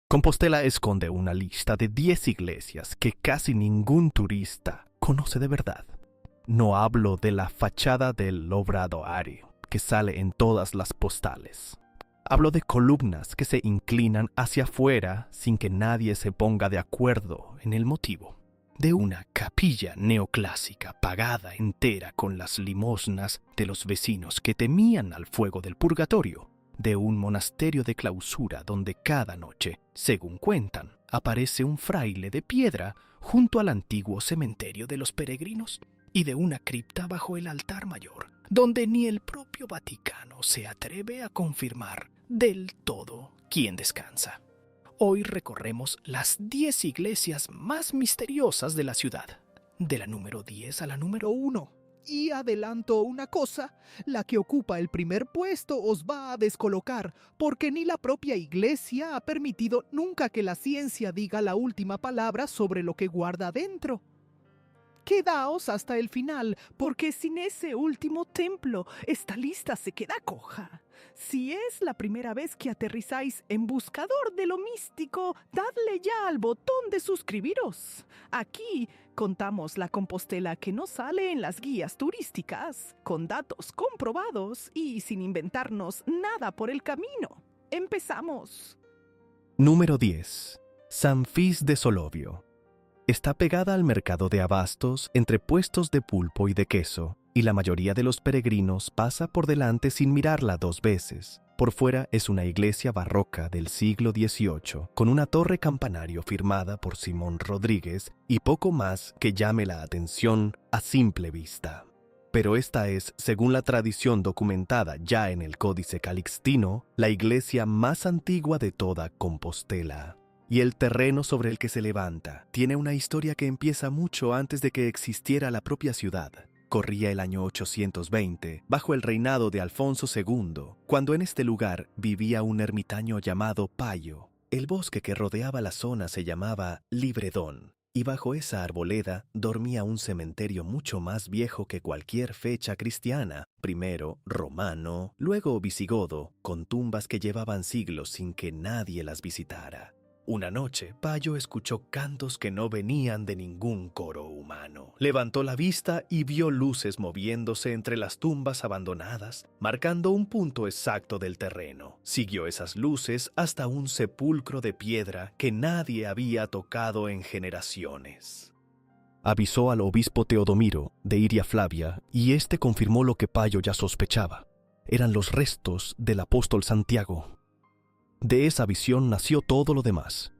Compostela esconde una lista de 10 iglesias que casi ningún turista conoce de verdad. No hablo de la fachada del Obradoiro, que sale en todas las postales. Hablo de columnas que se inclinan hacia afuera sin que nadie se ponga de acuerdo en el motivo. De una capilla neoclásica pagada entera con las limosnas de los vecinos que temían al fuego del purgatorio. De un monasterio de clausura donde cada noche, según cuentan, aparece un fraile de piedra junto al antiguo cementerio de los peregrinos, y de una cripta bajo el altar mayor, donde ni el propio Vaticano se atreve a confirmar del todo quién descansa. Hoy recorremos las 10 iglesias más misteriosas de la ciudad, de la número 10 a la número 1. Y adelanto una cosa, la que ocupa el primer puesto os va a descolocar, porque ni la propia Iglesia ha permitido nunca que la ciencia diga la última palabra sobre lo que guarda dentro. Quedaos hasta el final, porque sin ese último templo, esta lista se queda coja. Si es la primera vez que aterrizáis en Buscador de lo Místico, dadle ya al botón de suscribiros. Aquí contamos la Compostela que no sale en las guías turísticas, con datos comprobados y sin inventarnos nada por el camino. ¡Empezamos! Número 10. San Fis de Solovio. Está pegada al mercado de abastos entre puestos de pulpo y de queso, y la mayoría de los peregrinos pasa por delante sin mirarla 2 veces. Por fuera es una iglesia barroca del siglo XVIII, con una torre campanario firmada por Simón Rodríguez y poco más que llame la atención a simple vista. Pero esta es, según la tradición documentada ya en el Códice Calixtino, la iglesia más antigua de toda Compostela. Y el terreno sobre el que se levanta tiene una historia que empieza mucho antes de que existiera la propia ciudad. Corría el año 820, bajo el reinado de Alfonso II, cuando en este lugar vivía un ermitaño llamado Payo. El bosque que rodeaba la zona se llamaba Libredón, y bajo esa arboleda dormía un cementerio mucho más viejo que cualquier fecha cristiana, primero romano, luego visigodo, con tumbas que llevaban siglos sin que nadie las visitara. Una noche, Payo escuchó cantos que no venían de ningún coro humano. Levantó la vista y vio luces moviéndose entre las tumbas abandonadas, marcando un punto exacto del terreno. Siguió esas luces hasta un sepulcro de piedra que nadie había tocado en generaciones. Avisó al obispo Teodomiro de Iria Flavia y este confirmó lo que Payo ya sospechaba. Eran los restos del apóstol Santiago. De esa visión nació todo lo demás.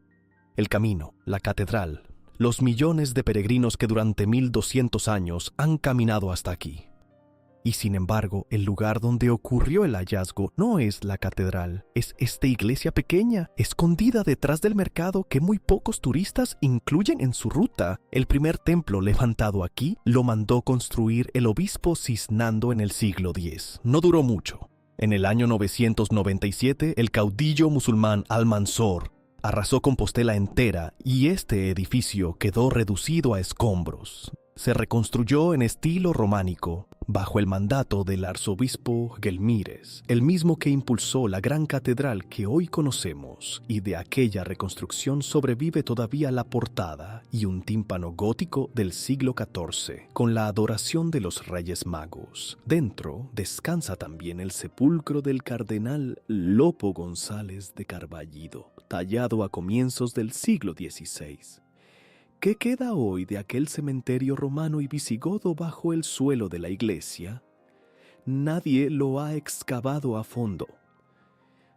El camino, la catedral, los millones de peregrinos que durante 1200 años han caminado hasta aquí. Y sin embargo, el lugar donde ocurrió el hallazgo no es la catedral, es esta iglesia pequeña, escondida detrás del mercado que muy pocos turistas incluyen en su ruta. El primer templo levantado aquí lo mandó construir el obispo Cisnando en el siglo X. No duró mucho. En el año 997, el caudillo musulmán Almanzor arrasó Compostela entera y este edificio quedó reducido a escombros. Se reconstruyó en estilo románico, bajo el mandato del arzobispo Gelmírez, el mismo que impulsó la gran catedral que hoy conocemos, y de aquella reconstrucción sobrevive todavía la portada y un tímpano gótico del siglo XIV, con la adoración de los Reyes Magos. Dentro descansa también el sepulcro del cardenal Lopo González de Carballido, tallado a comienzos del siglo XVI. ¿Qué queda hoy de aquel cementerio romano y visigodo bajo el suelo de la iglesia? Nadie lo ha excavado a fondo.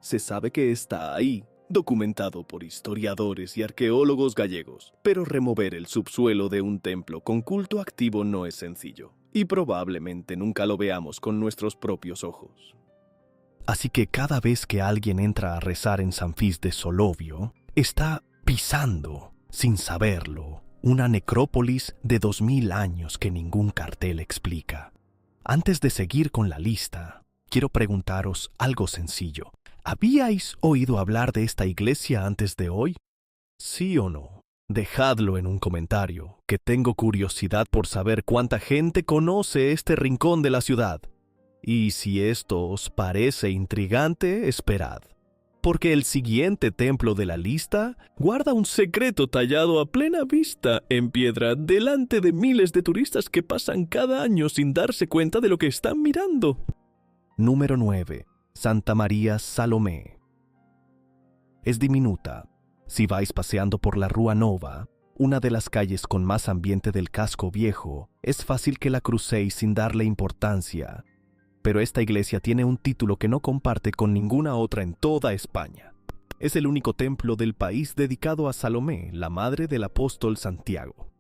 Se sabe que está ahí, documentado por historiadores y arqueólogos gallegos, pero remover el subsuelo de un templo con culto activo no es sencillo, y probablemente nunca lo veamos con nuestros propios ojos. Así que cada vez que alguien entra a rezar en San Fis de Solovio, está pisando, sin saberlo, una necrópolis de 2000 años que ningún cartel explica. Antes de seguir con la lista, quiero preguntaros algo sencillo. ¿Habíais oído hablar de esta iglesia antes de hoy? ¿Sí o no? Dejadlo en un comentario, que tengo curiosidad por saber cuánta gente conoce este rincón de la ciudad. Y si esto os parece intrigante, esperad. porque el siguiente templo de la lista guarda un secreto tallado a plena vista en piedra delante de miles de turistas que pasan cada año sin darse cuenta de lo que están mirando. Número 9. Santa María Salomé. Es diminuta. Si vais paseando por la Rua Nova, una de las calles con más ambiente del casco viejo, es fácil que la crucéis sin darle importancia. Pero esta iglesia tiene un título que no comparte con ninguna otra en toda España. Es el único templo del país dedicado a Salomé, la madre del apóstol Santiago.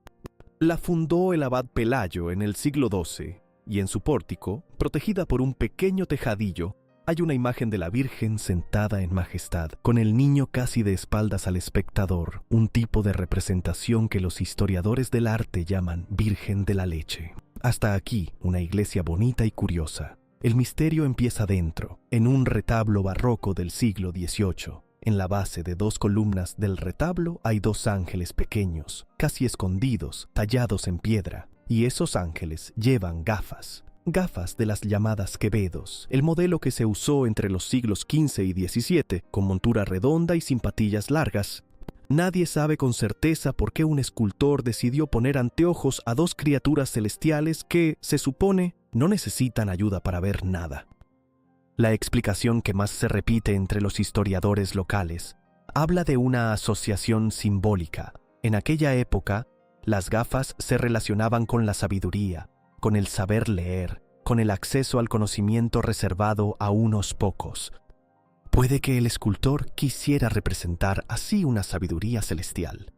La fundó el abad Pelayo en el siglo XII, y en su pórtico, protegida por un pequeño tejadillo, hay una imagen de la Virgen sentada en majestad, con el niño casi de espaldas al espectador, un tipo de representación que los historiadores del arte llaman Virgen de la Leche. Hasta aquí, una iglesia bonita y curiosa. El misterio empieza dentro, en un retablo barroco del siglo XVIII. En la base de 2 columnas del retablo hay 2 ángeles pequeños, casi escondidos, tallados en piedra, y esos ángeles llevan gafas. Gafas de las llamadas Quevedos, el modelo que se usó entre los siglos XV y XVII, con montura redonda y sin patillas largas. Nadie sabe con certeza por qué un escultor decidió poner anteojos a 2 criaturas celestiales que, se supone, no necesitan ayuda para ver nada. La explicación que más se repite entre los historiadores locales habla de una asociación simbólica. En aquella época, las gafas se relacionaban con la sabiduría, con el saber leer, con el acceso al conocimiento reservado a unos pocos. Puede que el escultor quisiera representar así una sabiduría celestial.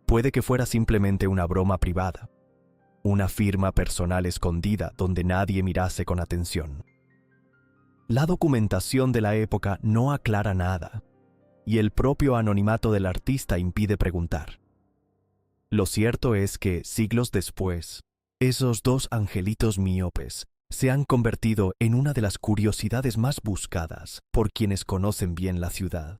Puede que fuera simplemente una broma privada, una firma personal escondida donde nadie mirase con atención. La documentación de la época no aclara nada, y el propio anonimato del artista impide preguntar. Lo cierto es que, siglos después, esos 2 angelitos míopes se han convertido en una de las curiosidades más buscadas por quienes conocen bien la ciudad,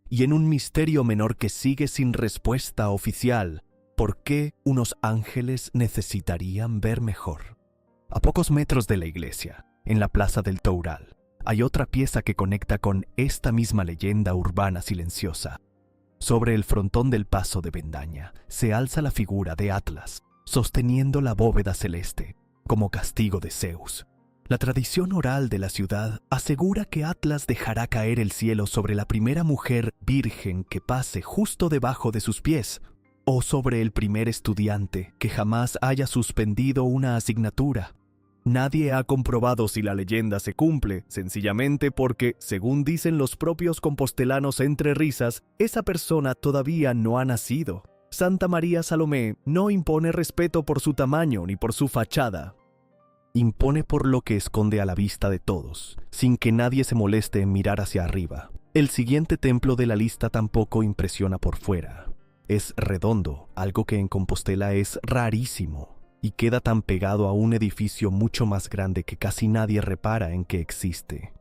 y en un misterio menor que sigue sin respuesta oficial. ¿Por qué unos ángeles necesitarían ver mejor? A pocos metros de la iglesia, en la Plaza del Toural, hay otra pieza que conecta con esta misma leyenda urbana silenciosa. Sobre el frontón del Paso de Bendaña se alza la figura de Atlas, sosteniendo la bóveda celeste, como castigo de Zeus. La tradición oral de la ciudad asegura que Atlas dejará caer el cielo sobre la primera mujer virgen que pase justo debajo de sus pies, o sobre el primer estudiante que jamás haya suspendido una asignatura. Nadie ha comprobado si la leyenda se cumple, sencillamente porque, según dicen los propios compostelanos entre risas, esa persona todavía no ha nacido. Santa María Salomé no impone respeto por su tamaño ni por su fachada. Impone por lo que esconde a la vista de todos, sin que nadie se moleste en mirar hacia arriba. El siguiente templo de la lista tampoco impresiona por fuera. Es redondo, algo que en Compostela es rarísimo, y queda tan pegado a un edificio mucho más grande que casi nadie repara en que existe.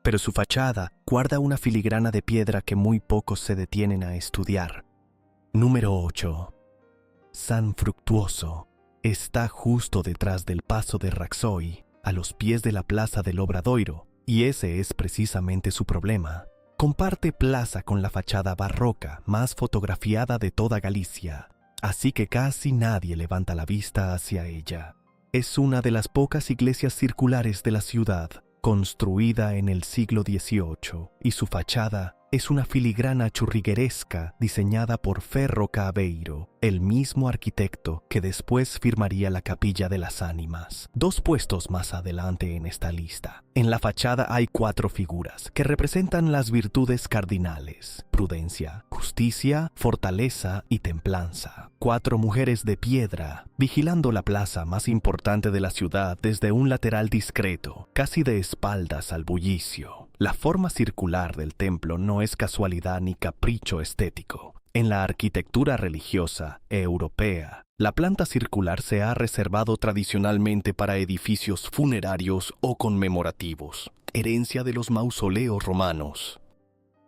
Pero su fachada guarda una filigrana de piedra que muy pocos se detienen a estudiar. Número 8. San Fructuoso. Está justo detrás del paso de Raxoi, a los pies de la plaza del Obradoiro, y ese es precisamente su problema. Comparte plaza con la fachada barroca más fotografiada de toda Galicia, así que casi nadie levanta la vista hacia ella. Es una de las pocas iglesias circulares de la ciudad, construida en el siglo XVIII, y su fachada es una filigrana churrigueresca diseñada por Ferro Cabeiro, el mismo arquitecto que después firmaría la Capilla de las Ánimas, 2 puestos más adelante en esta lista. En la fachada hay 4 figuras que representan las virtudes cardinales: prudencia, justicia, fortaleza y templanza. 4 mujeres de piedra, vigilando la plaza más importante de la ciudad desde un lateral discreto, casi de espaldas al bullicio. La forma circular del templo no es casualidad ni capricho estético. En la arquitectura religiosa europea, la planta circular se ha reservado tradicionalmente para edificios funerarios o conmemorativos, herencia de los mausoleos romanos.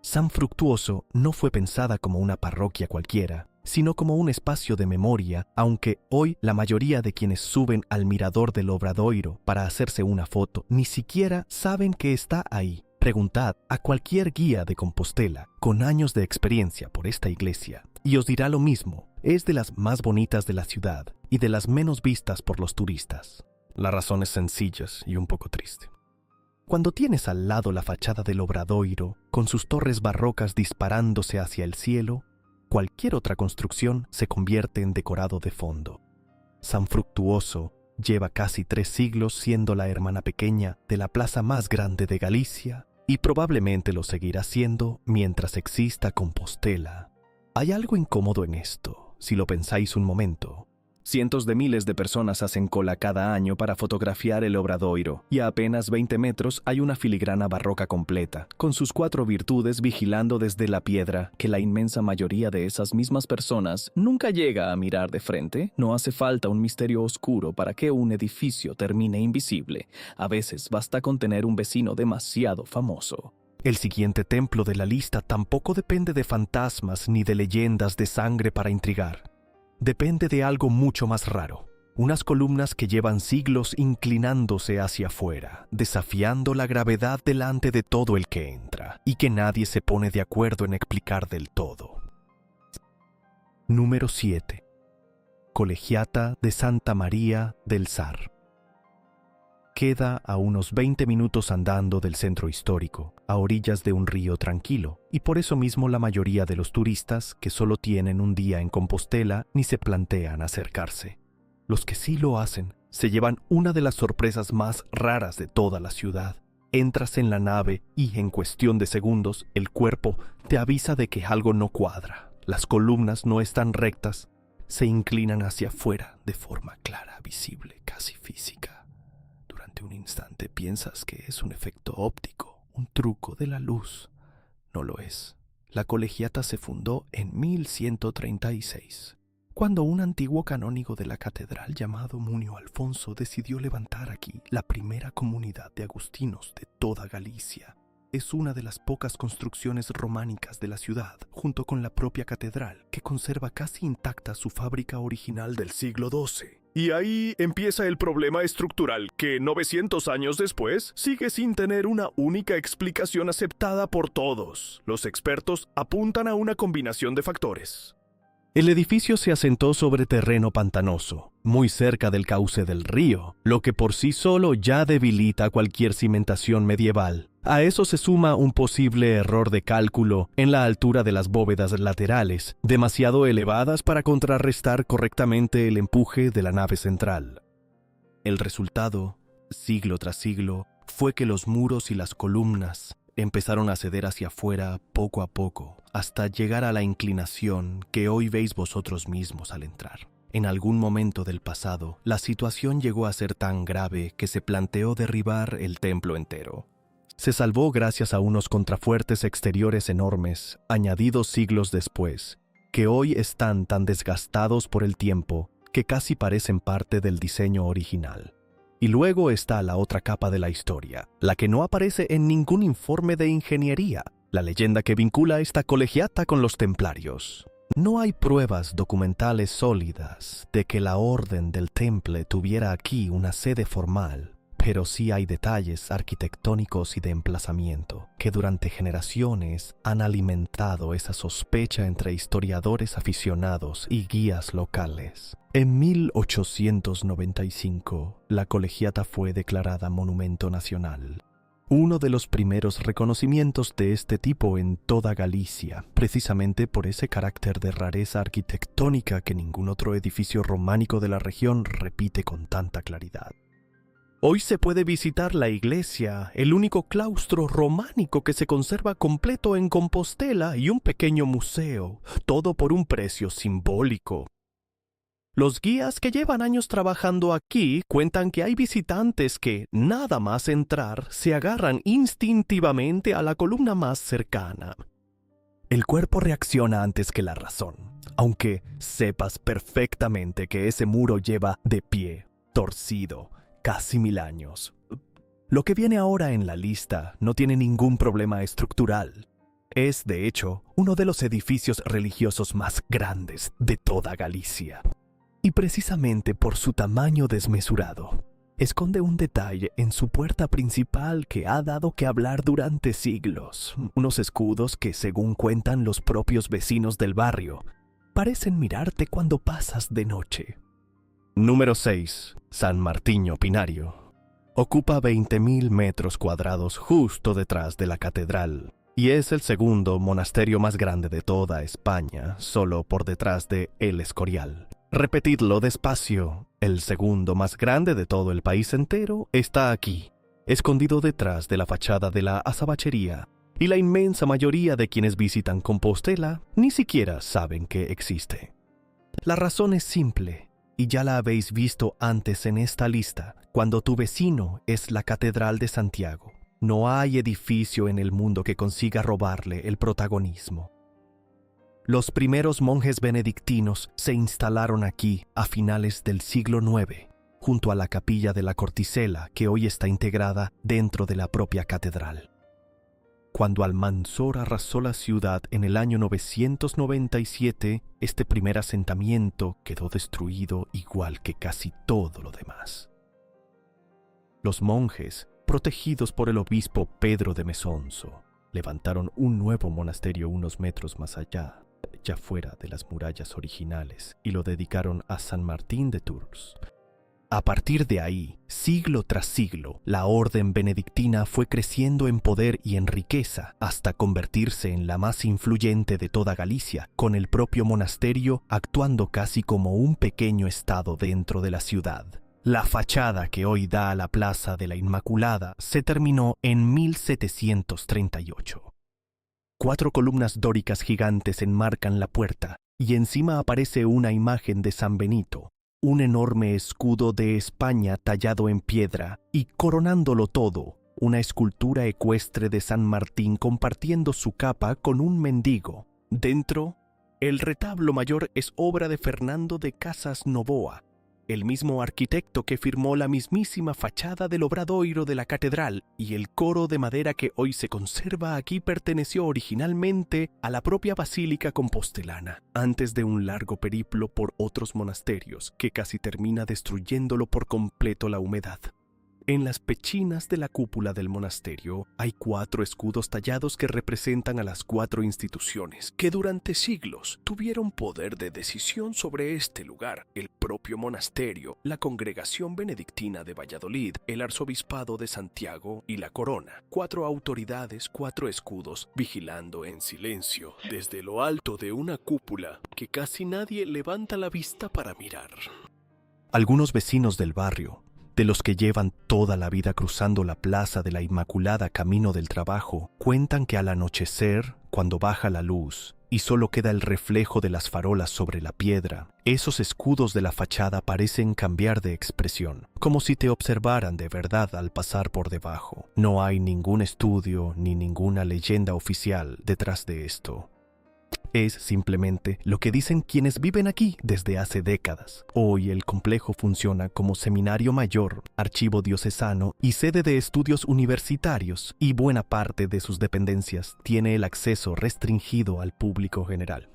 San Fructuoso no fue pensada como una parroquia cualquiera, sino como un espacio de memoria, aunque hoy la mayoría de quienes suben al mirador del Obradoiro para hacerse una foto ni siquiera saben que está ahí. Preguntad a cualquier guía de Compostela con años de experiencia por esta iglesia y os dirá lo mismo. Es de las más bonitas de la ciudad y de las menos vistas por los turistas. La razón es sencilla y un poco triste. Cuando tienes al lado la fachada del Obradoiro, con sus torres barrocas disparándose hacia el cielo, cualquier otra construcción se convierte en decorado de fondo. San Fructuoso lleva casi 3 siglos siendo la hermana pequeña de la plaza más grande de Galicia y probablemente lo seguirá siendo mientras exista Compostela. Hay algo incómodo en esto, si lo pensáis un momento. Cientos de miles de personas hacen cola cada año para fotografiar el Obradoiro, y a apenas 20 metros hay una filigrana barroca completa, con sus 4 virtudes vigilando desde la piedra que la inmensa mayoría de esas mismas personas nunca llega a mirar de frente. No hace falta un misterio oscuro para que un edificio termine invisible. A veces basta con tener un vecino demasiado famoso. El siguiente templo de la lista tampoco depende de fantasmas ni de leyendas de sangre para intrigar. Depende de algo mucho más raro. Unas columnas que llevan siglos inclinándose hacia afuera, desafiando la gravedad delante de todo el que entra, y que nadie se pone de acuerdo en explicar del todo. Número 7. Colegiata de Santa María del Sar. Queda a unos 20 minutos andando del centro histórico, a orillas de un río tranquilo, y por eso mismo la mayoría de los turistas que solo tienen un día en Compostela ni se plantean acercarse. Los que sí lo hacen se llevan una de las sorpresas más raras de toda la ciudad. Entras en la nave y en cuestión de segundos el cuerpo te avisa de que algo no cuadra. Las columnas no están rectas, se inclinan hacia afuera de forma clara, visible, casi física. Durante un instante piensas que es un efecto óptico, un truco de la luz. No lo es. La colegiata se fundó en 1136, cuando un antiguo canónigo de la catedral llamado Munio Alfonso decidió levantar aquí la primera comunidad de agustinos de toda Galicia. Es una de las pocas construcciones románicas de la ciudad, junto con la propia catedral, que conserva casi intacta su fábrica original del siglo XII. Y ahí empieza el problema estructural que 900 años después sigue sin tener una única explicación aceptada por todos. Los expertos apuntan a una combinación de factores. El edificio se asentó sobre terreno pantanoso, muy cerca del cauce del río, lo que por sí solo ya debilita cualquier cimentación medieval. A eso se suma un posible error de cálculo en la altura de las bóvedas laterales, demasiado elevadas para contrarrestar correctamente el empuje de la nave central. El resultado, siglo tras siglo, fue que los muros y las columnas empezaron a ceder hacia afuera poco a poco, hasta llegar a la inclinación que hoy veis vosotros mismos al entrar. En algún momento del pasado, la situación llegó a ser tan grave que se planteó derribar el templo entero. Se salvó gracias a unos contrafuertes exteriores enormes, añadidos siglos después, que hoy están tan desgastados por el tiempo que casi parecen parte del diseño original. Y luego está la otra capa de la historia, la que no aparece en ningún informe de ingeniería, la leyenda que vincula esta colegiata con los templarios. No hay pruebas documentales sólidas de que la Orden del Temple tuviera aquí una sede formal, pero sí hay detalles arquitectónicos y de emplazamiento que durante generaciones han alimentado esa sospecha entre historiadores aficionados y guías locales. En 1895, la colegiata fue declarada Monumento Nacional, uno de los primeros reconocimientos de este tipo en toda Galicia, precisamente por ese carácter de rareza arquitectónica que ningún otro edificio románico de la región repite con tanta claridad. Hoy se puede visitar la iglesia, el único claustro románico que se conserva completo en Compostela y un pequeño museo, todo por un precio simbólico. Los guías que llevan años trabajando aquí cuentan que hay visitantes que, nada más entrar, se agarran instintivamente a la columna más cercana. El cuerpo reacciona antes que la razón, aunque sepas perfectamente que ese muro lleva de pie, torcido, casi 1000 años. Lo que viene ahora en la lista no tiene ningún problema estructural. Es, de hecho, uno de los edificios religiosos más grandes de toda Galicia. Y precisamente por su tamaño desmesurado, esconde un detalle en su puerta principal que ha dado que hablar durante siglos. Unos escudos que, según cuentan los propios vecinos del barrio, parecen mirarte cuando pasas de noche. Número 6. San Martiño Pinario. Ocupa 20.000 metros cuadrados justo detrás de la catedral y es el segundo monasterio más grande de toda España, solo por detrás de El Escorial. Repetidlo despacio, el segundo más grande de todo el país entero está aquí, escondido detrás de la fachada de la azabachería, y la inmensa mayoría de quienes visitan Compostela ni siquiera saben que existe. La razón es simple, y ya la habéis visto antes en esta lista, cuando tu vecino es la Catedral de Santiago. No hay edificio en el mundo que consiga robarle el protagonismo. Los primeros monjes benedictinos se instalaron aquí a finales del siglo IX, junto a la capilla de la Corticela, que hoy está integrada dentro de la propia catedral. Cuando Almanzor arrasó la ciudad en el año 997, este primer asentamiento quedó destruido igual que casi todo lo demás. Los monjes, protegidos por el obispo Pedro de Mesonso, levantaron un nuevo monasterio unos metros más allá, ya fuera de las murallas originales, y lo dedicaron a San Martín de Tours. A partir de ahí, siglo tras siglo, la orden benedictina fue creciendo en poder y en riqueza hasta convertirse en la más influyente de toda Galicia, con el propio monasterio actuando casi como un pequeño estado dentro de la ciudad. La fachada que hoy da a la Plaza de la Inmaculada se terminó en 1738. 4 columnas dóricas gigantes enmarcan la puerta y encima aparece una imagen de San Benito, un enorme escudo de España tallado en piedra y, coronándolo todo, una escultura ecuestre de San Martín compartiendo su capa con un mendigo. Dentro, el retablo mayor es obra de Fernando de Casas Novoa, el mismo arquitecto que firmó la mismísima fachada del obradoiro de la catedral, y el coro de madera que hoy se conserva aquí perteneció originalmente a la propia basílica compostelana, antes de un largo periplo por otros monasterios que casi termina destruyéndolo por completo la humedad. En las pechinas de la cúpula del monasterio hay 4 escudos tallados que representan a las 4 instituciones que durante siglos tuvieron poder de decisión sobre este lugar: el propio monasterio, la Congregación Benedictina de Valladolid, el Arzobispado de Santiago y la Corona. 4 autoridades, 4 escudos, vigilando en silencio desde lo alto de una cúpula que casi nadie levanta la vista para mirar. Algunos vecinos del barrio, de los que llevan toda la vida cruzando la Plaza de la Inmaculada camino del trabajo, cuentan que al anochecer, cuando baja la luz y solo queda el reflejo de las farolas sobre la piedra, esos escudos de la fachada parecen cambiar de expresión, como si te observaran de verdad al pasar por debajo. No hay ningún estudio ni ninguna leyenda oficial detrás de esto. Es simplemente lo que dicen quienes viven aquí desde hace décadas. Hoy el complejo funciona como seminario mayor, archivo diocesano y sede de estudios universitarios, y buena parte de sus dependencias tiene el acceso restringido al público general.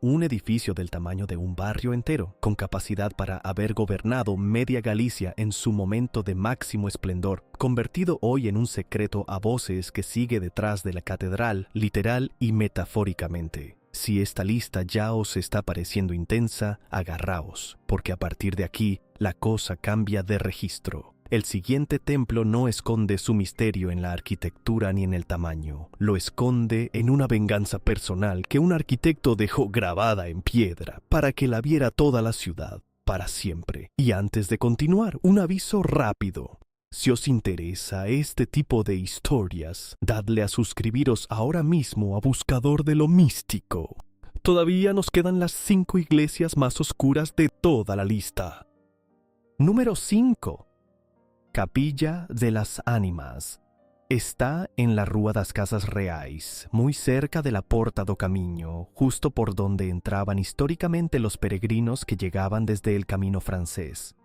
Un edificio del tamaño de un barrio entero, con capacidad para haber gobernado media Galicia en su momento de máximo esplendor, convertido hoy en un secreto a voces que sigue detrás de la catedral, literal y metafóricamente. Si esta lista ya os está pareciendo intensa, agarraos, porque a partir de aquí la cosa cambia de registro. El siguiente templo no esconde su misterio en la arquitectura ni en el tamaño. Lo esconde en una venganza personal que un arquitecto dejó grabada en piedra para que la viera toda la ciudad para siempre. Y antes de continuar, un aviso rápido. Si os interesa este tipo de historias, dadle a suscribiros ahora mismo a Buscador de lo Místico. Todavía nos quedan las 5 iglesias más oscuras de toda la lista. Número 5. Capilla de las Ánimas. Está en la Rúa das Casas Reais, muy cerca de la Porta do Camiño, justo por donde entraban históricamente los peregrinos que llegaban desde el camino francés.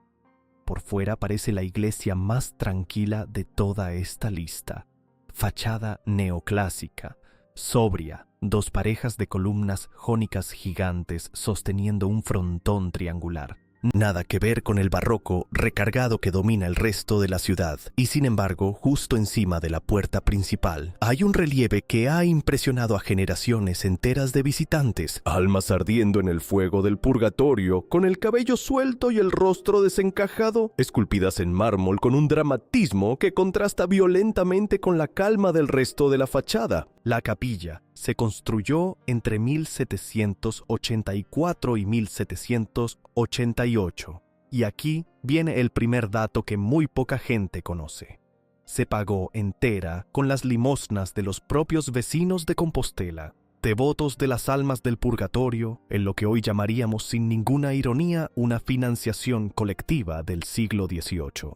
Por fuera parece la iglesia más tranquila de toda esta lista. Fachada neoclásica, sobria, 2 parejas de columnas jónicas gigantes sosteniendo un frontón triangular. Nada que ver con el barroco recargado que domina el resto de la ciudad, y sin embargo, justo encima de la puerta principal, hay un relieve que ha impresionado a generaciones enteras de visitantes, almas ardiendo en el fuego del purgatorio, con el cabello suelto y el rostro desencajado, esculpidas en mármol con un dramatismo que contrasta violentamente con la calma del resto de la fachada. La capilla se construyó entre 1784 y 1788. Y aquí viene el primer dato que muy poca gente conoce. Se pagó entera con las limosnas de los propios vecinos de Compostela, devotos de las almas del purgatorio, en lo que hoy llamaríamos sin ninguna ironía una financiación colectiva del siglo XVIII.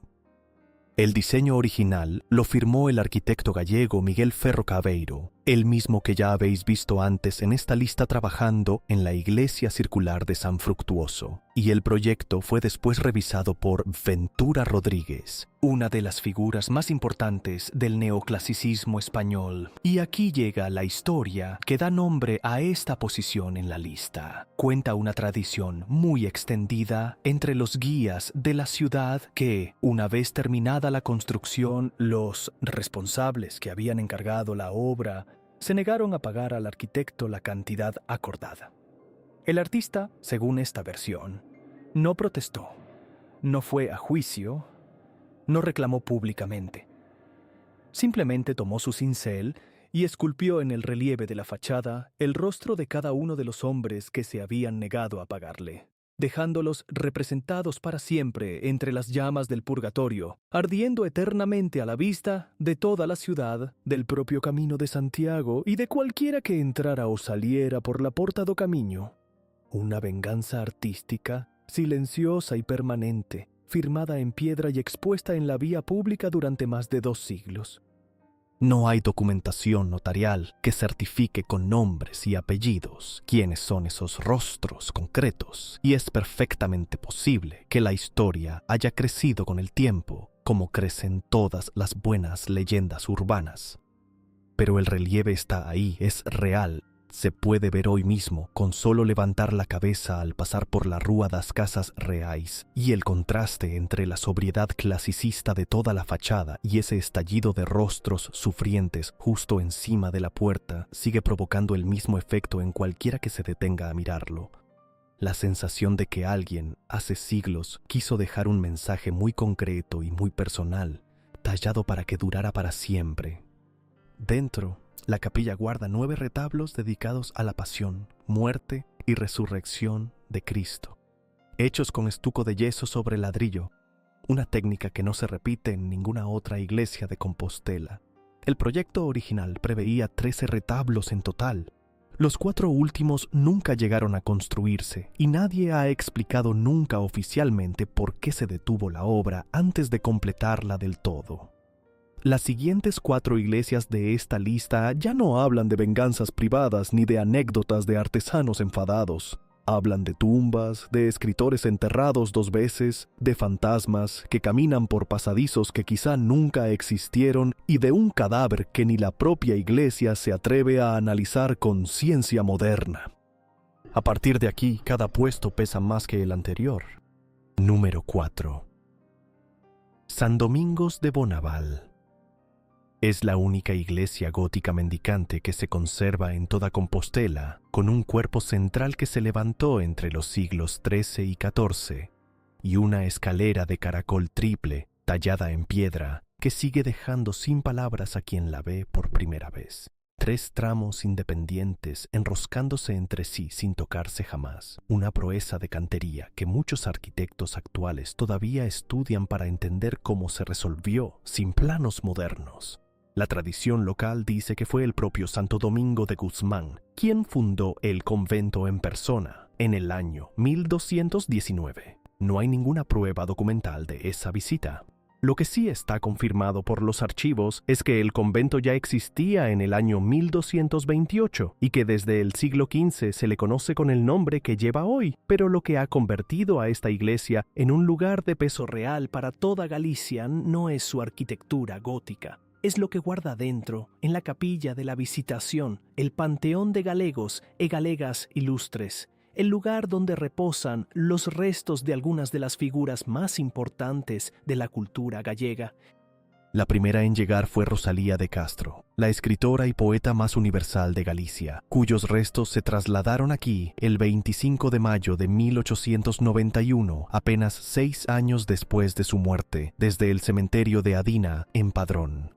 El diseño original lo firmó el arquitecto gallego Miguel Ferro Cabeiro, el mismo que ya habéis visto antes en esta lista trabajando en la iglesia circular de San Fructuoso, y el proyecto fue después revisado por Ventura Rodríguez, una de las figuras más importantes del neoclasicismo español. Y aquí llega la historia que da nombre a esta posición en la lista. Cuenta una tradición muy extendida entre los guías de la ciudad que, una vez terminada la construcción, los responsables que habían encargado la obra se negaron a pagar al arquitecto la cantidad acordada. El artista, según esta versión, no protestó, no fue a juicio, no reclamó públicamente. Simplemente tomó su cincel y esculpió en el relieve de la fachada el rostro de cada uno de los hombres que se habían negado a pagarle, dejándolos representados para siempre entre las llamas del purgatorio, ardiendo eternamente a la vista de toda la ciudad, del propio Camino de Santiago y de cualquiera que entrara o saliera por la Porta do Camiño. Una venganza artística, silenciosa y permanente, firmada en piedra y expuesta en la vía pública durante más de 2 siglos. No hay documentación notarial que certifique con nombres y apellidos quiénes son esos rostros concretos, y es perfectamente posible que la historia haya crecido con el tiempo, como crecen todas las buenas leyendas urbanas. Pero el relieve está ahí, es real. Se puede ver hoy mismo con solo levantar la cabeza al pasar por la Rúa das Casas Reais, y el contraste entre la sobriedad clasicista de toda la fachada y ese estallido de rostros sufrientes justo encima de la puerta sigue provocando el mismo efecto en cualquiera que se detenga a mirarlo. La sensación de que alguien, hace siglos, quiso dejar un mensaje muy concreto y muy personal, tallado para que durara para siempre. Dentro, la capilla guarda 9 retablos dedicados a la pasión, muerte y resurrección de Cristo, hechos con estuco de yeso sobre ladrillo, una técnica que no se repite en ninguna otra iglesia de Compostela. El proyecto original preveía 13 retablos en total. Los 4 últimos nunca llegaron a construirse y nadie ha explicado nunca oficialmente por qué se detuvo la obra antes de completarla del todo. Las siguientes 4 iglesias de esta lista ya no hablan de venganzas privadas ni de anécdotas de artesanos enfadados. Hablan de tumbas, de escritores enterrados 2 veces, de fantasmas que caminan por pasadizos que quizá nunca existieron y de un cadáver que ni la propia iglesia se atreve a analizar con ciencia moderna. A partir de aquí, cada puesto pesa más que el anterior. Número 4. San Domingos de Bonaval. Es la única iglesia gótica mendicante que se conserva en toda Compostela, con un cuerpo central que se levantó entre los siglos XIII y XIV, y una escalera de caracol triple, tallada en piedra, que sigue dejando sin palabras a quien la ve por primera vez. 3 tramos independientes enroscándose entre sí sin tocarse jamás, una proeza de cantería que muchos arquitectos actuales todavía estudian para entender cómo se resolvió sin planos modernos. La tradición local dice que fue el propio Santo Domingo de Guzmán quien fundó el convento en persona en el año 1219. No hay ninguna prueba documental de esa visita. Lo que sí está confirmado por los archivos es que el convento ya existía en el año 1228 y que desde el siglo XV se le conoce con el nombre que lleva hoy, pero lo que ha convertido a esta iglesia en un lugar de peso real para toda Galicia no es su arquitectura gótica. Es lo que guarda dentro, en la capilla de la Visitación, el panteón de galegos e galegas ilustres, el lugar donde reposan los restos de algunas de las figuras más importantes de la cultura gallega. La primera en llegar fue Rosalía de Castro, la escritora y poeta más universal de Galicia, cuyos restos se trasladaron aquí el 25 de mayo de 1891, apenas 6 años después de su muerte, desde el cementerio de Adina, en Padrón.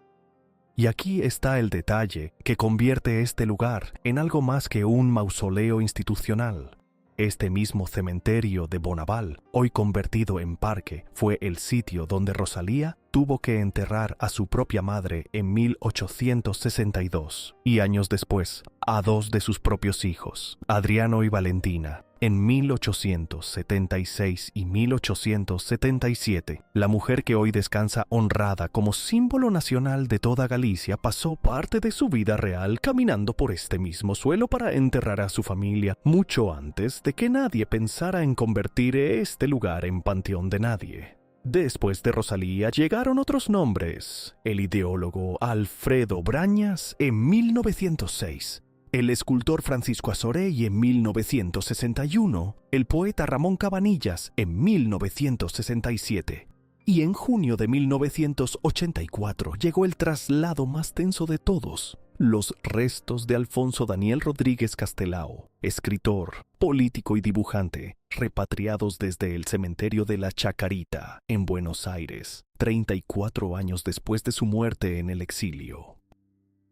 Y aquí está el detalle que convierte este lugar en algo más que un mausoleo institucional. Este mismo cementerio de Bonaval, hoy convertido en parque, fue el sitio donde Rosalía tuvo que enterrar a su propia madre en 1862 y años después a 2 de sus propios hijos, Adriano y Valentina. En 1876 y 1877, la mujer que hoy descansa honrada como símbolo nacional de toda Galicia pasó parte de su vida real caminando por este mismo suelo para enterrar a su familia mucho antes de que nadie pensara en convertir este lugar en panteón de nadie. Después de Rosalía llegaron otros nombres: el ideólogo Alfredo Brañas en 1906, el escultor Francisco Azorey en 1961, el poeta Ramón Cabanillas en 1967. Y en junio de 1984 llegó el traslado más tenso de todos: los restos de Alfonso Daniel Rodríguez Castelao, escritor, político y dibujante, repatriados desde el cementerio de la Chacarita, en Buenos Aires, 34 años después de su muerte en el exilio.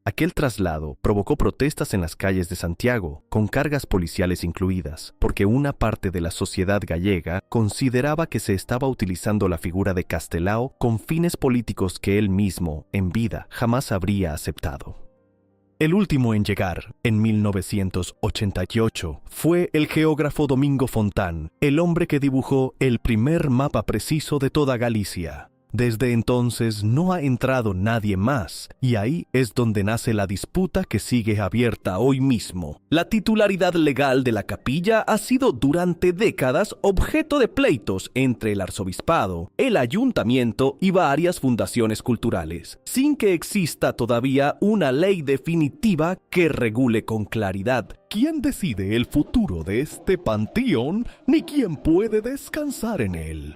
Aquel traslado provocó protestas en las calles de Santiago, con cargas policiales incluidas, porque una parte de la sociedad gallega consideraba que se estaba utilizando la figura de Castelao con fines políticos que él mismo, en vida, jamás habría aceptado. El último en llegar, en 1988, fue el geógrafo Domingo Fontán, el hombre que dibujó el primer mapa preciso de toda Galicia. Desde entonces no ha entrado nadie más, y ahí es donde nace la disputa que sigue abierta hoy mismo. La titularidad legal de la capilla ha sido durante décadas objeto de pleitos entre el arzobispado, el ayuntamiento y varias fundaciones culturales, sin que exista todavía una ley definitiva que regule con claridad quién decide el futuro de este panteón ni quién puede descansar en él.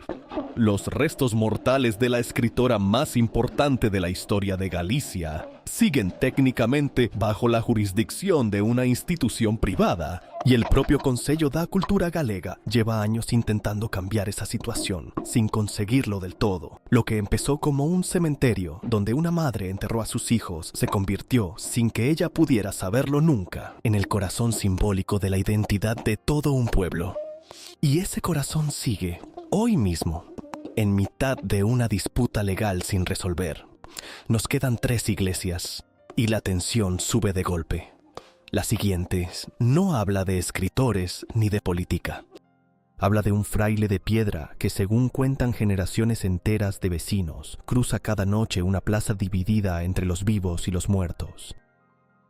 Los restos mortales de la escritora más importante de la historia de Galicia siguen técnicamente bajo la jurisdicción de una institución privada, y el propio Consello da Cultura Galega lleva años intentando cambiar esa situación, sin conseguirlo del todo. Lo que empezó como un cementerio donde una madre enterró a sus hijos se convirtió, sin que ella pudiera saberlo nunca, en el corazón simbólico de la identidad de todo un pueblo. Y ese corazón sigue, hoy mismo, en mitad de una disputa legal sin resolver. Nos quedan 3 iglesias y la tensión sube de golpe. La siguiente no habla de escritores ni de política. Habla de un fraile de piedra que, según cuentan generaciones enteras de vecinos, cruza cada noche una plaza dividida entre los vivos y los muertos.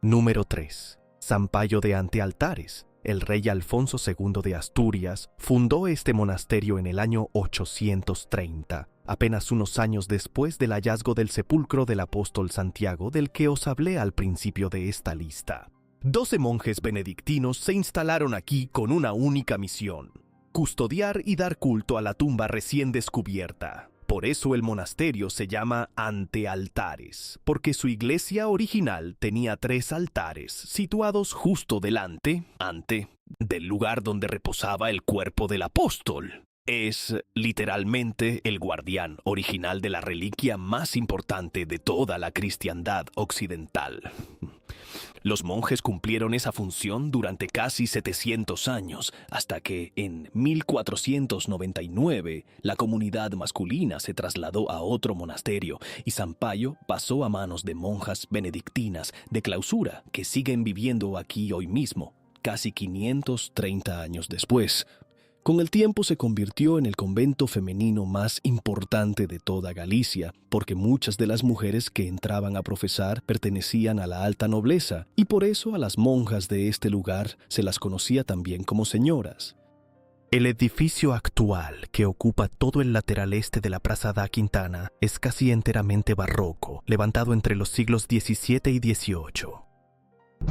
Número 3. Sampaio de Antealtares. El rey Alfonso II de Asturias fundó este monasterio en el año 830, apenas unos años después del hallazgo del sepulcro del apóstol Santiago, del que os hablé al principio de esta lista. 12 monjes benedictinos se instalaron aquí con una única misión: custodiar y dar culto a la tumba recién descubierta. Por eso el monasterio se llama Antealtares, porque su iglesia original tenía 3 altares situados justo delante, ante, del lugar donde reposaba el cuerpo del apóstol. Es literalmente el guardián original de la reliquia más importante de toda la cristiandad occidental. Los monjes cumplieron esa función durante casi 700 años, hasta que en 1499 la comunidad masculina se trasladó a otro monasterio y Sampaio pasó a manos de monjas benedictinas de clausura que siguen viviendo aquí hoy mismo, casi 530 años después. Con el tiempo se convirtió en el convento femenino más importante de toda Galicia, porque muchas de las mujeres que entraban a profesar pertenecían a la alta nobleza, y por eso a las monjas de este lugar se las conocía también como señoras. El edificio actual, que ocupa todo el lateral este de la Plaza da Quintana, es casi enteramente barroco, levantado entre los siglos XVII y XVIII.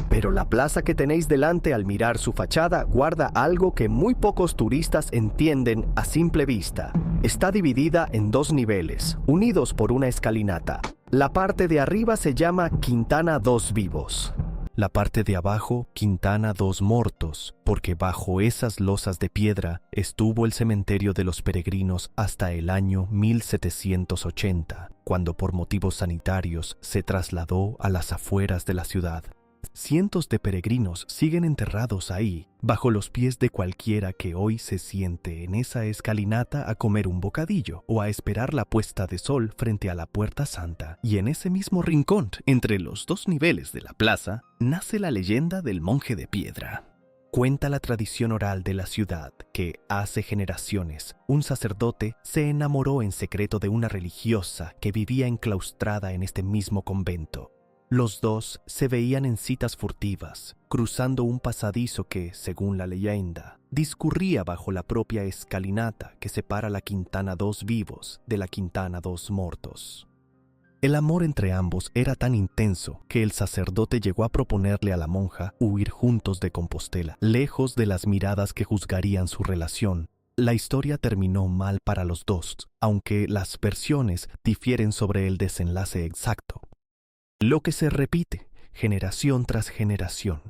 Pero la plaza que tenéis delante al mirar su fachada guarda algo que muy pocos turistas entienden a simple vista. Está dividida en dos niveles, unidos por una escalinata. La parte de arriba se llama Quintana dos Vivos. La parte de abajo, Quintana dos Mortos, porque bajo esas losas de piedra estuvo el cementerio de los peregrinos hasta el año 1780, cuando por motivos sanitarios se trasladó a las afueras de la ciudad. Cientos de peregrinos siguen enterrados ahí, bajo los pies de cualquiera que hoy se siente en esa escalinata a comer un bocadillo o a esperar la puesta de sol frente a la Puerta Santa. Y en ese mismo rincón, entre los dos niveles de la plaza, nace la leyenda del monje de piedra. Cuenta la tradición oral de la ciudad que, hace generaciones, un sacerdote se enamoró en secreto de una religiosa que vivía enclaustrada en este mismo convento. Los dos se veían en citas furtivas, cruzando un pasadizo que, según la leyenda, discurría bajo la propia escalinata que separa la Quintana dos Vivos de la Quintana dos Mortos. El amor entre ambos era tan intenso que el sacerdote llegó a proponerle a la monja huir juntos de Compostela, lejos de las miradas que juzgarían su relación. La historia terminó mal para los dos, aunque las versiones difieren sobre el desenlace exacto. Lo que se repite, generación tras generación,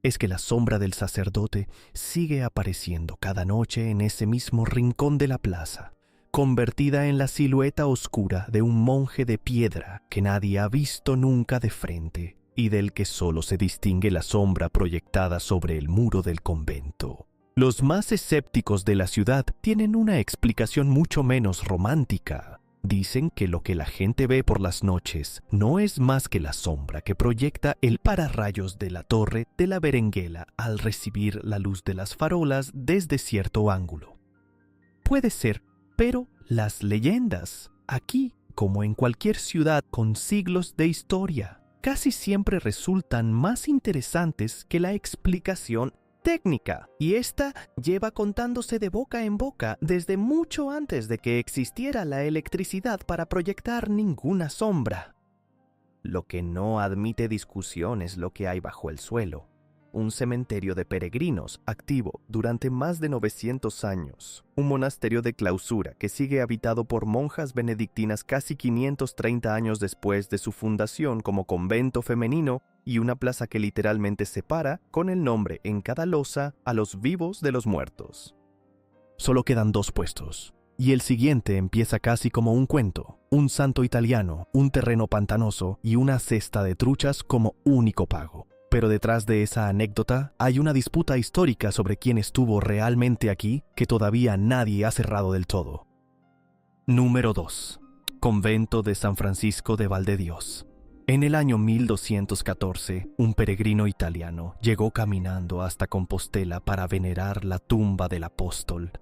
es que la sombra del sacerdote sigue apareciendo cada noche en ese mismo rincón de la plaza, convertida en la silueta oscura de un monje de piedra que nadie ha visto nunca de frente y del que solo se distingue la sombra proyectada sobre el muro del convento. Los más escépticos de la ciudad tienen una explicación mucho menos romántica. Dicen que lo que la gente ve por las noches no es más que la sombra que proyecta el pararrayos de la torre de la Berenguela al recibir la luz de las farolas desde cierto ángulo. Puede ser, pero las leyendas, aquí como en cualquier ciudad con siglos de historia, casi siempre resultan más interesantes que la explicación técnica, y esta lleva contándose de boca en boca desde mucho antes de que existiera la electricidad para proyectar ninguna sombra. Lo que no admite discusión es lo que hay bajo el suelo. Un cementerio de peregrinos activo durante más de 900 años, un monasterio de clausura que sigue habitado por monjas benedictinas casi 530 años después de su fundación como convento femenino, y una plaza que literalmente separa, con el nombre en cada losa, a los vivos de los muertos. Solo quedan dos puestos, y el siguiente empieza casi como un cuento: un santo italiano, un terreno pantanoso y una cesta de truchas como único pago. Pero detrás de esa anécdota hay una disputa histórica sobre quién estuvo realmente aquí que todavía nadie ha cerrado del todo. Número 2. Convento de San Francisco de Valdedios. En el año 1214, un peregrino italiano llegó caminando hasta Compostela para venerar la tumba del apóstol.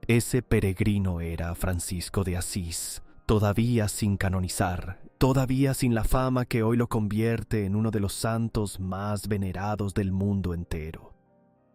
Ese peregrino era Francisco de Asís, todavía sin canonizar, todavía sin la fama que hoy lo convierte en uno de los santos más venerados del mundo entero.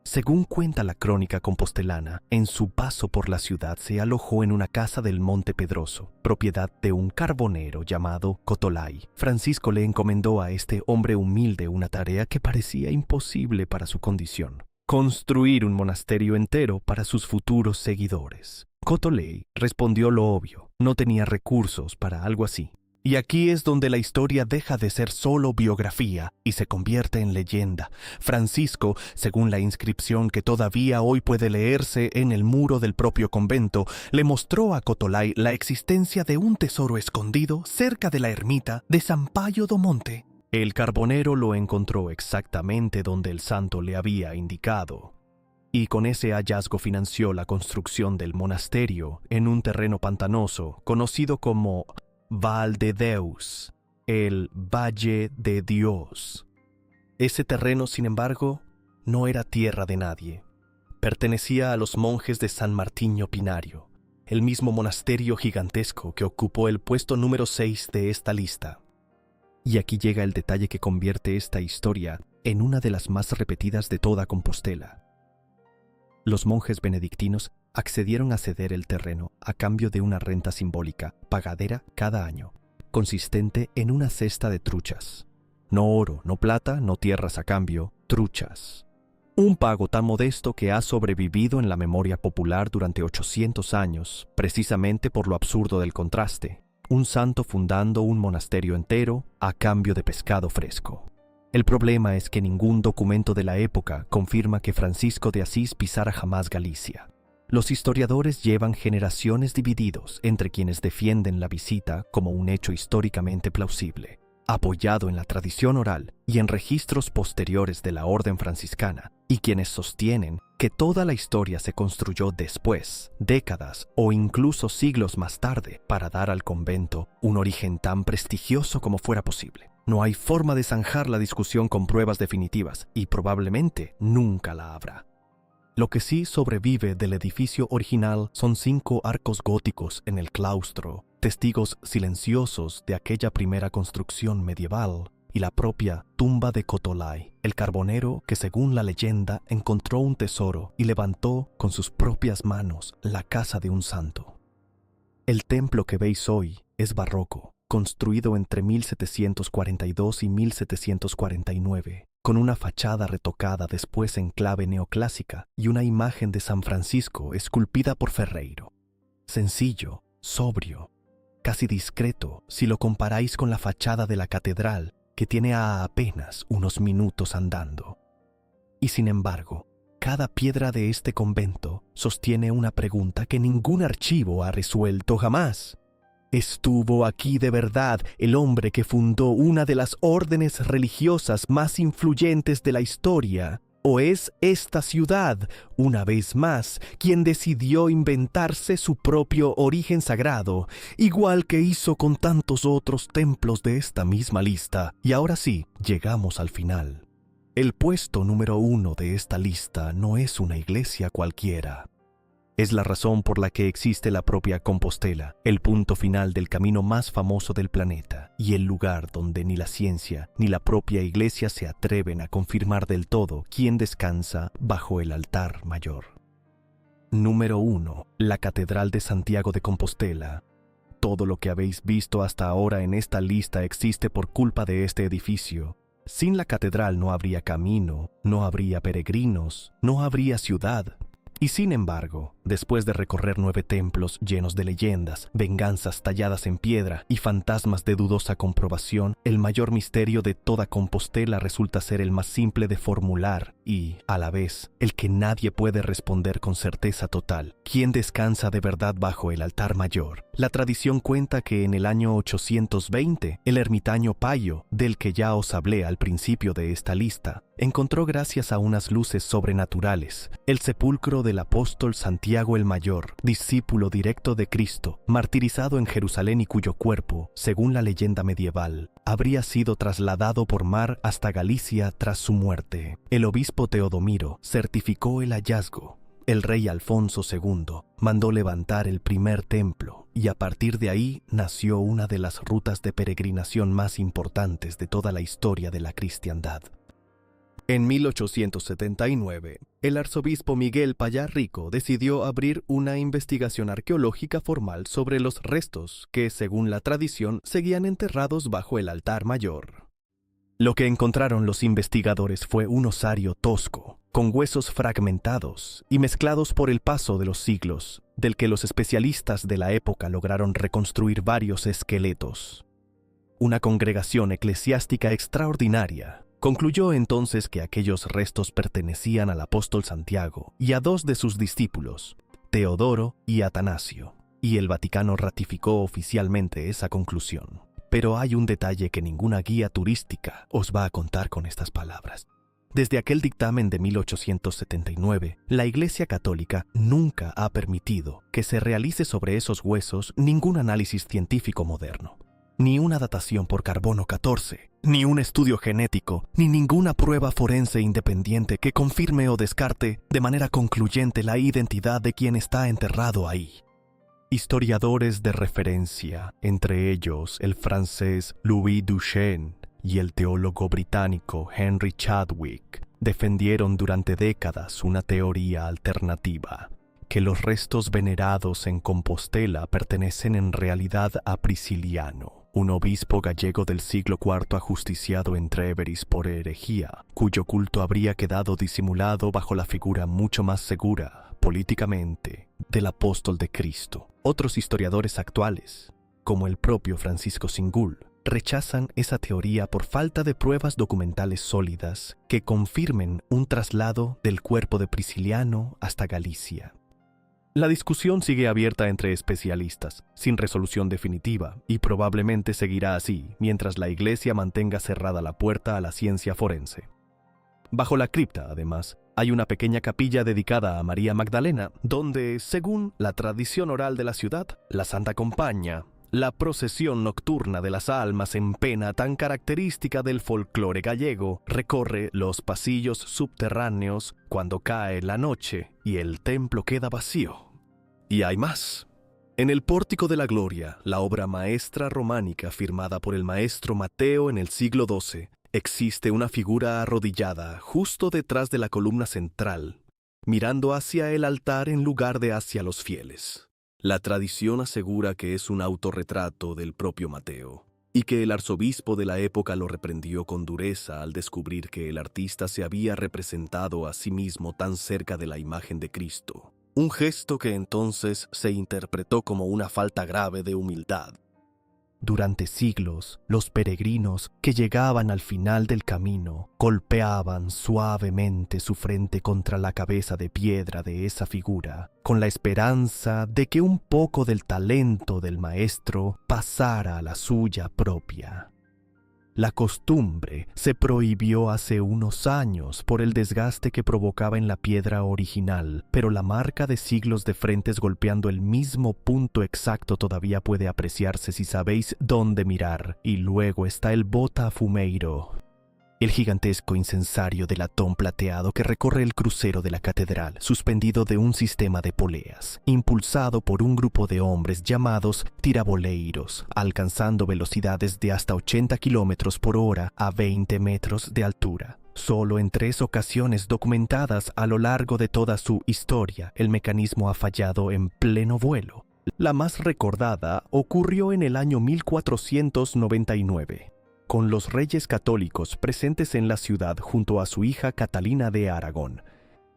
Según cuenta la crónica compostelana, en su paso por la ciudad se alojó en una casa del Monte Pedroso, propiedad de un carbonero llamado Cotolay. Francisco le encomendó a este hombre humilde una tarea que parecía imposible para su condición: construir un monasterio entero para sus futuros seguidores. Cotolay respondió lo obvio: no tenía recursos para algo así. Y aquí es donde la historia deja de ser solo biografía y se convierte en leyenda. Francisco, según la inscripción que todavía hoy puede leerse en el muro del propio convento, le mostró a Cotolay la existencia de un tesoro escondido cerca de la ermita de San Paio do Monte. El carbonero lo encontró exactamente donde el santo le había indicado, y con ese hallazgo financió la construcción del monasterio en un terreno pantanoso conocido como Val de Deus, el Valle de Dios. Ese terreno, sin embargo, no era tierra de nadie. Pertenecía a los monjes de San Martiño Pinario, el mismo monasterio gigantesco que ocupó el puesto número 6 de esta lista. Y aquí llega el detalle que convierte esta historia en una de las más repetidas de toda Compostela. Los monjes benedictinos accedieron a ceder el terreno a cambio de una renta simbólica, pagadera cada año, consistente en una cesta de truchas. No oro, no plata, no tierras a cambio, truchas. Un pago tan modesto que ha sobrevivido en la memoria popular durante 800 años, precisamente por lo absurdo del contraste. Un santo fundando un monasterio entero a cambio de pescado fresco. El problema es que ningún documento de la época confirma que Francisco de Asís pisara jamás Galicia. Los historiadores llevan generaciones divididos entre quienes defienden la visita como un hecho históricamente plausible, apoyado en la tradición oral y en registros posteriores de la orden franciscana, y quienes sostienen que toda la historia se construyó después, décadas o incluso siglos más tarde, para dar al convento un origen tan prestigioso como fuera posible. No hay forma de zanjar la discusión con pruebas definitivas y probablemente nunca la habrá. Lo que sí sobrevive del edificio original son 5 arcos góticos en el claustro, testigos silenciosos de aquella primera construcción medieval, y la propia tumba de Cotolay, el carbonero que según la leyenda encontró un tesoro y levantó con sus propias manos la casa de un santo. El templo que veis hoy es barroco, construido entre 1742 y 1749, con una fachada retocada después en clave neoclásica y una imagen de San Francisco esculpida por Ferreiro. Sencillo, sobrio, casi discreto si lo comparáis con la fachada de la catedral, que tiene a apenas unos minutos andando. Y sin embargo, cada piedra de este convento sostiene una pregunta que ningún archivo ha resuelto jamás. ¿Estuvo aquí de verdad el hombre que fundó una de las órdenes religiosas más influyentes de la historia? ¿O es esta ciudad, una vez más, quien decidió inventarse su propio origen sagrado, igual que hizo con tantos otros templos de esta misma lista? Y ahora sí, llegamos al final. El puesto número 1 de esta lista no es una iglesia cualquiera. Es la razón por la que existe la propia Compostela, el punto final del camino más famoso del planeta, y el lugar donde ni la ciencia ni la propia iglesia se atreven a confirmar del todo quién descansa bajo el altar mayor. Número 1. La Catedral de Santiago de Compostela. Todo lo que habéis visto hasta ahora en esta lista existe por culpa de este edificio. Sin la catedral no habría camino, no habría peregrinos, no habría ciudad. Y sin embargo, después de recorrer 9 templos llenos de leyendas, venganzas talladas en piedra y fantasmas de dudosa comprobación, el mayor misterio de toda Compostela resulta ser el más simple de formular y, a la vez, el que nadie puede responder con certeza total. ¿Quién descansa de verdad bajo el altar mayor? La tradición cuenta que en el año 820, el ermitaño Payo, del que ya os hablé al principio de esta lista, encontró gracias a unas luces sobrenaturales el sepulcro del apóstol Santiago el Mayor, discípulo directo de Cristo, martirizado en Jerusalén y cuyo cuerpo, según la leyenda medieval, habría sido trasladado por mar hasta Galicia tras su muerte. El obispo Teodomiro certificó el hallazgo. El rey Alfonso II mandó levantar el primer templo y a partir de ahí nació una de las rutas de peregrinación más importantes de toda la historia de la cristiandad. En 1879, el arzobispo Miguel Payá Rico decidió abrir una investigación arqueológica formal sobre los restos que, según la tradición, seguían enterrados bajo el altar mayor. Lo que encontraron los investigadores fue un osario tosco, con huesos fragmentados y mezclados por el paso de los siglos, del que los especialistas de la época lograron reconstruir varios esqueletos. Una congregación eclesiástica extraordinaria concluyó entonces que aquellos restos pertenecían al apóstol Santiago y a 2 de sus discípulos, Teodoro y Atanasio, y el Vaticano ratificó oficialmente esa conclusión. Pero hay un detalle que ninguna guía turística os va a contar con estas palabras. Desde aquel dictamen de 1879, la Iglesia Católica nunca ha permitido que se realice sobre esos huesos ningún análisis científico moderno. Ni una datación por carbono 14, ni un estudio genético, ni ninguna prueba forense independiente que confirme o descarte de manera concluyente la identidad de quien está enterrado ahí. Historiadores de referencia, entre ellos el francés Louis Duchesne y el teólogo británico Henry Chadwick, defendieron durante décadas una teoría alternativa, que los restos venerados en Compostela pertenecen en realidad a Prisciliano, un obispo gallego del siglo IV ajusticiado en Trèveris por herejía, cuyo culto habría quedado disimulado bajo la figura mucho más segura, políticamente, del apóstol de Cristo. Otros historiadores actuales, como el propio Francisco Singul, rechazan esa teoría por falta de pruebas documentales sólidas que confirmen un traslado del cuerpo de Prisciliano hasta Galicia. La discusión sigue abierta entre especialistas, sin resolución definitiva, y probablemente seguirá así mientras la Iglesia mantenga cerrada la puerta a la ciencia forense. Bajo la cripta, además, hay una pequeña capilla dedicada a María Magdalena, donde, según la tradición oral de la ciudad, la santa acompaña la procesión nocturna de las almas en pena tan característica del folclore gallego, recorre los pasillos subterráneos cuando cae la noche y el templo queda vacío. Y hay más. En el Pórtico de la Gloria, la obra maestra románica firmada por el maestro Mateo en el siglo XII, existe una figura arrodillada justo detrás de la columna central, mirando hacia el altar en lugar de hacia los fieles. La tradición asegura que es un autorretrato del propio Mateo, y que el arzobispo de la época lo reprendió con dureza al descubrir que el artista se había representado a sí mismo tan cerca de la imagen de Cristo, un gesto que entonces se interpretó como una falta grave de humildad. Durante siglos, los peregrinos que llegaban al final del camino golpeaban suavemente su frente contra la cabeza de piedra de esa figura, con la esperanza de que un poco del talento del maestro pasara a la suya propia. La costumbre se prohibió hace unos años por el desgaste que provocaba en la piedra original, pero la marca de siglos de frentes golpeando el mismo punto exacto todavía puede apreciarse si sabéis dónde mirar. Y luego está el botafumeiro, el gigantesco incensario de latón plateado que recorre el crucero de la catedral, suspendido de un sistema de poleas, impulsado por un grupo de hombres llamados tiraboleiros, alcanzando velocidades de hasta 80 kilómetros por hora a 20 metros de altura. Solo en 3 ocasiones documentadas a lo largo de toda su historia, el mecanismo ha fallado en pleno vuelo. La más recordada ocurrió en el año 1499. Con los reyes católicos presentes en la ciudad junto a su hija Catalina de Aragón,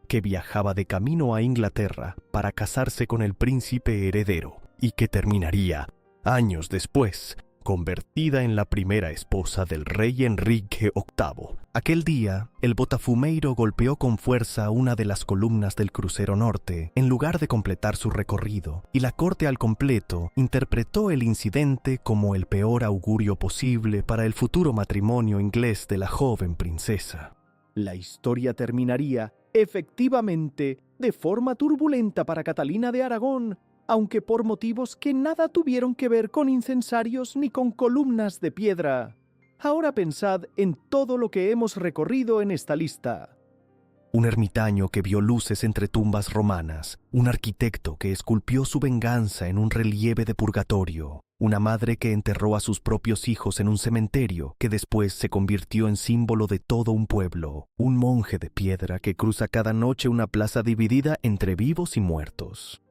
que viajaba de camino a Inglaterra para casarse con el príncipe heredero y que terminaría, años después, convertida en la primera esposa del rey Enrique VIII. Aquel día, el botafumeiro golpeó con fuerza una de las columnas del crucero norte, en lugar de completar su recorrido, y la corte al completo interpretó el incidente como el peor augurio posible para el futuro matrimonio inglés de la joven princesa. La historia terminaría, efectivamente, de forma turbulenta para Catalina de Aragón, aunque por motivos que nada tuvieron que ver con incensarios ni con columnas de piedra. Ahora pensad en todo lo que hemos recorrido en esta lista. Un ermitaño que vio luces entre tumbas romanas, un arquitecto que esculpió su venganza en un relieve de purgatorio, una madre que enterró a sus propios hijos en un cementerio que después se convirtió en símbolo de todo un pueblo, un monje de piedra que cruza cada noche una plaza dividida entre vivos y muertos.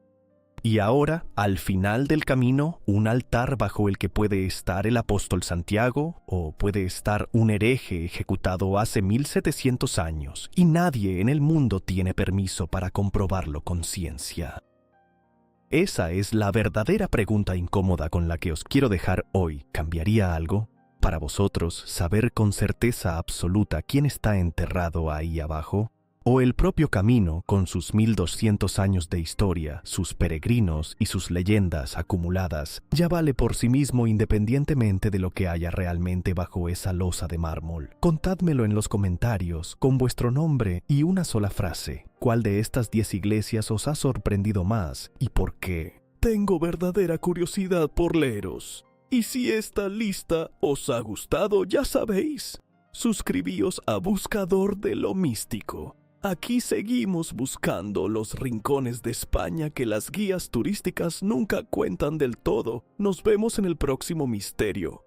Y ahora, al final del camino, un altar bajo el que puede estar el apóstol Santiago o puede estar un hereje ejecutado hace 1700 años y nadie en el mundo tiene permiso para comprobarlo con ciencia. Esa es la verdadera pregunta incómoda con la que os quiero dejar hoy. ¿Cambiaría algo para vosotros saber con certeza absoluta quién está enterrado ahí abajo? ¿O el propio camino, con sus 1200 años de historia, sus peregrinos y sus leyendas acumuladas, ya vale por sí mismo independientemente de lo que haya realmente bajo esa losa de mármol? Contádmelo en los comentarios, con vuestro nombre y una sola frase. ¿Cuál de estas 10 iglesias os ha sorprendido más y por qué? Tengo verdadera curiosidad por leeros. Y si esta lista os ha gustado, ya sabéis, suscribíos a Buscador de lo Místico. Aquí seguimos buscando los rincones de España que las guías turísticas nunca cuentan del todo. Nos vemos en el próximo misterio.